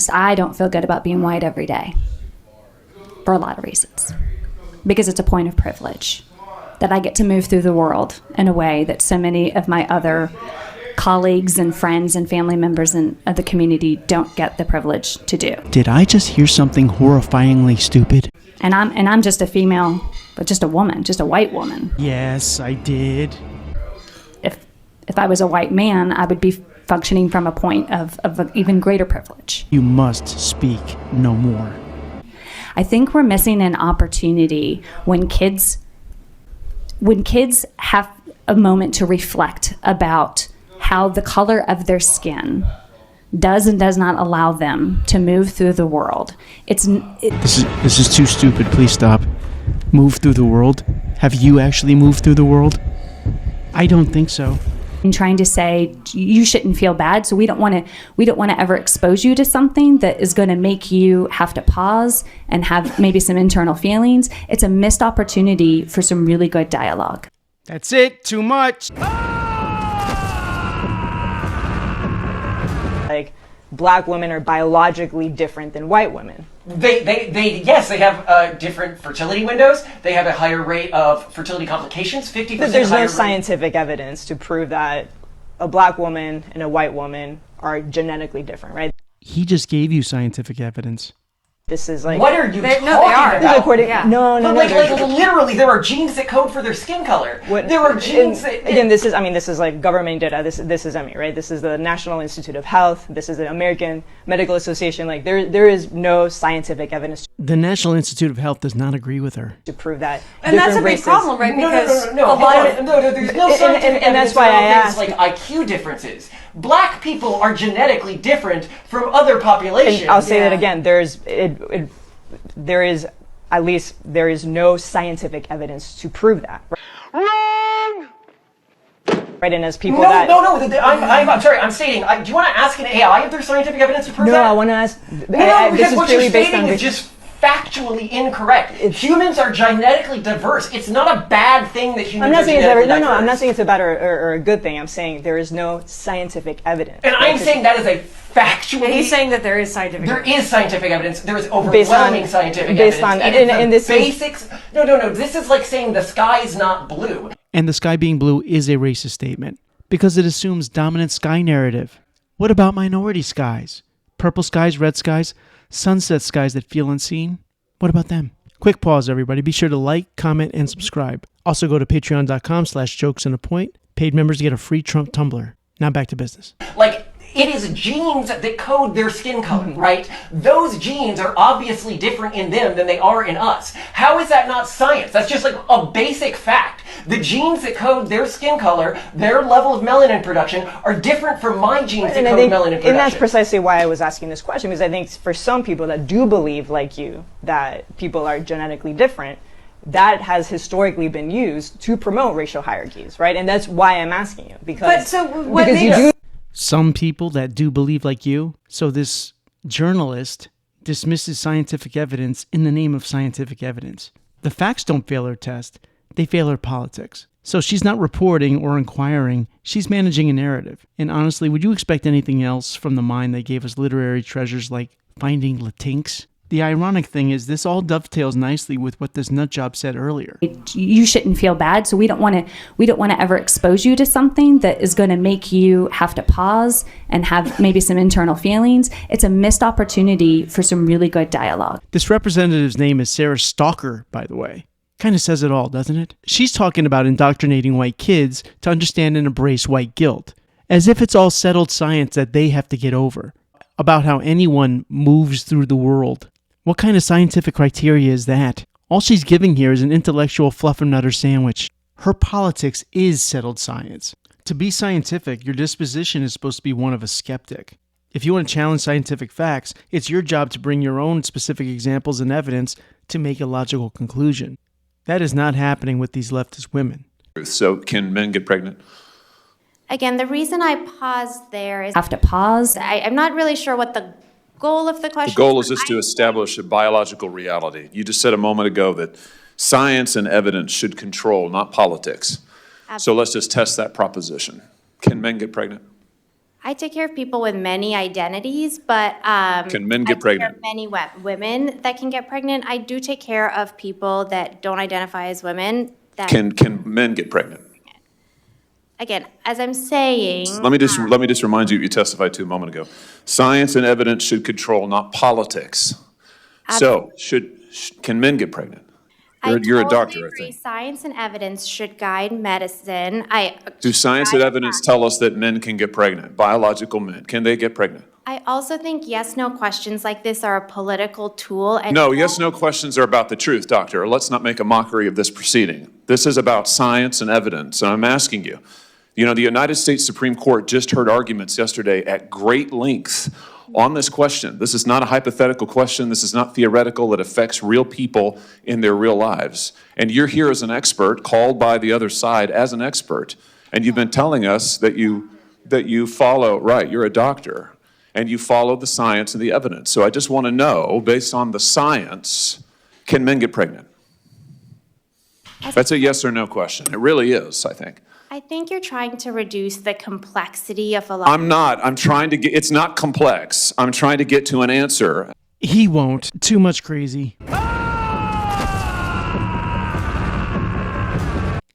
honest, I don't feel good about being white every day for a lot of reasons. Because it's a point of privilege that I get to move through the world in a way that so many of my other colleagues and friends and family members of the community don't get the privilege to do. Did I just hear something horrifyingly stupid? And I'm just a female, but just a woman, just a white woman. Yes, I did. If I was a white man, I would be functioning from a point of an even greater privilege. You must speak no more. I think we're missing an opportunity when kids have a moment to reflect about how the color of their skin does and does not allow them to move through the world. This is too stupid. Please stop. Move through the world? Have you actually moved through the world? I don't think so. And trying to say you shouldn't feel bad, so we don't want to ever expose you to something that is going to make you have to pause and have maybe some internal feelings. It's a missed opportunity for some really good dialogue. That's it. Too much. Like, black women are biologically different than white women. Yes, they have different fertility windows. They have a higher rate of fertility complications, 50% higher. There's no scientific evidence to prove that a black woman and a white woman are genetically different, right? He just gave you scientific evidence. This is like... What are you talking about? No, literally, there are genes that code for their skin color. There are genes that... Again, this is like government data. This is EMI, right? This is the National Institute of Health. This is the American Medical Association. Like, there is no scientific evidence. The National Institute of Health does not agree with her. To prove that. And that's a big problem, right? Because there's no scientific and that's why I asked. Like IQ differences. Black people are genetically different from other populations. And I'll say that again. There is no scientific evidence to prove that. Wrong. Right, and as people I'm sorry. I'm stating. Do you want to ask an AI if there's scientific evidence to prove that? No, I want to ask. Because what you're stating is just factually incorrect. Humans are genetically diverse. It's not a bad thing that humans are genetically diverse. I'm not saying it's a bad or a good thing. I'm saying there is no scientific evidence. And I'm saying that is a factually... And he's saying that there is scientific evidence. There is scientific evidence. There is overwhelming scientific evidence. Basics... No. This is like saying the sky is not blue. And the sky being blue is a racist statement because it assumes dominant sky narrative. What about minority skies? Purple skies, red skies, sunset skies that feel unseen? What about them? Quick pause, everybody. Be sure to like, comment, and subscribe. Also go to patreon.com/jokesandApoint. Paid members get a free Trump tumbler. Now back to business. Like, it is genes that code their skin color, right? Those genes are obviously different in them than they are in us. How is that not science? That's just like a basic fact. The genes that code their skin color, their level of melanin production, are different from my genes that code melanin production. And that's precisely why I was asking this question, because I think for some people that do believe, like you, that people are genetically different, that has historically been used to promote racial hierarchies, right? And that's why I'm asking you, because some people that do believe like you. So this journalist dismisses scientific evidence in the name of scientific evidence. The facts don't fail her test. They fail her politics. So she's not reporting or inquiring. She's managing a narrative. And honestly, would you expect anything else from the mind that gave us literary treasures like Finding Latinx? The ironic thing is this all dovetails nicely with what this nutjob said earlier. You shouldn't feel bad, so we don't want to ever expose you to something that is going to make you have to pause and have maybe some internal feelings. It's a missed opportunity for some really good dialogue. This representative's name is Sarah Stalker, by the way. Kind of says it all, doesn't it? She's talking about indoctrinating white kids to understand and embrace white guilt, as if it's all settled science that they have to get over, about how anyone moves through the world. What kind of scientific criteria is that? All she's giving here is an intellectual fluffernutter sandwich. Her politics is settled science. To be scientific, your disposition is supposed to be one of a skeptic. If you want to challenge scientific facts, it's your job to bring your own specific examples and evidence to make a logical conclusion. That is not happening with these leftist women. So can men get pregnant? Again, the reason I paused there is have to pause. I'm not really sure what the goal of the question. The goal is just to establish a biological reality. You just said a moment ago that science and evidence should control, not politics. Absolutely. So let's just test that proposition. Can men get pregnant? I take care of people with many identities, but Can men get pregnant? Many women that can get pregnant. I do take care of people that don't identify as women. That Can men get pregnant? Again, as I'm saying, Let me just remind you what you testified to a moment ago. Science and evidence should control, not politics. So, can men get pregnant? You're a doctor, I think. Science and evidence should guide medicine. Do science and evidence tell us that men can get pregnant? Biological men, can they get pregnant? I also think yes/no questions like this are a political tool. And No, yes/no questions are about the truth, doctor. Let's not make a mockery of this proceeding. This is about science and evidence, and I'm asking you. You know, the United States Supreme Court just heard arguments yesterday at great length on this question. This is not a hypothetical question. This is not theoretical. It affects real people in their real lives. And you're here as an expert, called by the other side as an expert, and you've been telling us that you follow, right, you're a doctor, and you follow the science and the evidence. So I just want to know, based on the science, can men get pregnant? That's a yes or no question. It really is, I think. I think you're trying to reduce the complexity of a lot. I'm not. I'm trying to get, it's not complex. I'm trying to get to an answer. He won't. Too much crazy.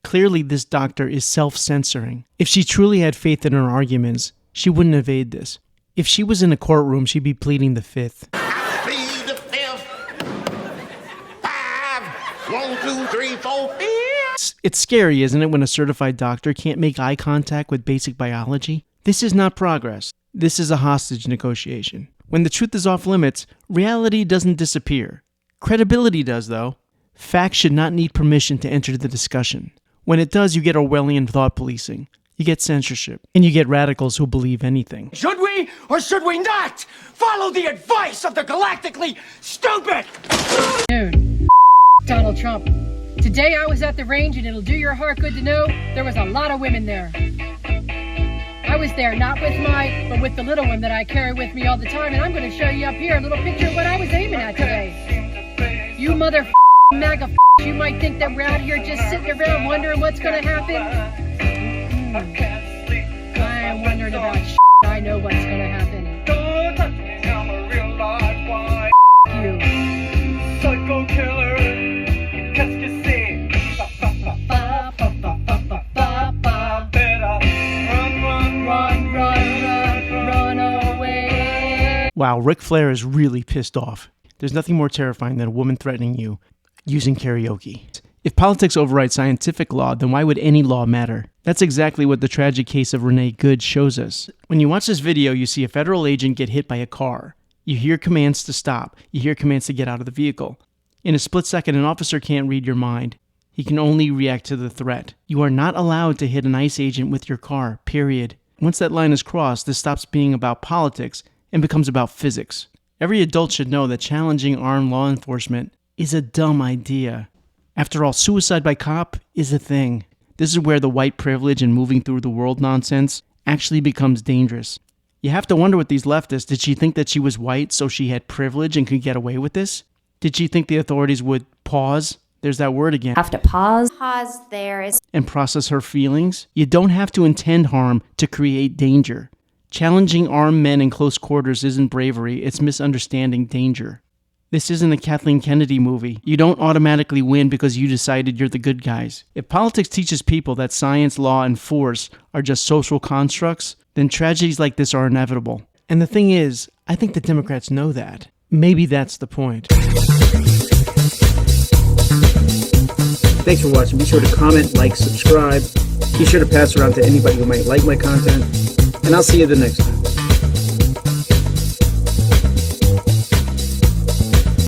Clearly, this doctor is self-censoring. If she truly had faith in her arguments, she wouldn't evade this. If she was in a courtroom, she'd be pleading the fifth. I plead the fifth. 5, 1, 2, 3, 4, 5. It's scary, isn't it, when a certified doctor can't make eye contact with basic biology? This is not progress. This is a hostage negotiation. When the truth is off limits, reality doesn't disappear. Credibility does, though. Facts should not need permission to enter the discussion. When it does, you get Orwellian thought policing. You get censorship. And you get radicals who believe anything. Should we or should we not follow the advice of the galactically stupid? Dude, Donald Trump. Today I was at the range, and it'll do your heart good to know there was a lot of women there. I was there not with but with the little one that I carry with me all the time, and I'm going to show you up here a little picture of what I was aiming at today. You mother MAGA you might think that we're out here just sitting around wondering what's going to happen. I am wondering about I know what's going to happen. You. Psycho killer. Wow, Ric Flair is really pissed off. There's nothing more terrifying than a woman threatening you using karaoke. If politics override scientific law, then why would any law matter? That's exactly what the tragic case of Renee Good shows us. When you watch this video, you see a federal agent get hit by a car. You hear commands to stop. You hear commands to get out of the vehicle. In a split second, an officer can't read your mind. He can only react to the threat. You are not allowed to hit an ICE agent with your car, period. Once that line is crossed, this stops being about politics and becomes about physics. Every adult should know that challenging armed law enforcement is a dumb idea. After all, suicide by cop is a thing. This is where the white privilege and moving through the world nonsense actually becomes dangerous. You have to wonder with these leftists, did she think that she was white so she had privilege and could get away with this? Did she think the authorities would pause? There's that word again. Have to pause. Pause there is. And process her feelings? You don't have to intend harm to create danger. Challenging armed men in close quarters isn't bravery, it's misunderstanding danger. This isn't a Kathleen Kennedy movie. You don't automatically win because you decided you're the good guys. If politics teaches people that science, law, and force are just social constructs, then tragedies like this are inevitable. And the thing is, I think the Democrats know that. Maybe that's the point. Thanks for watching. Be sure to comment, like, subscribe. Be sure to pass around to anybody who might like my content. And I'll see you the next time.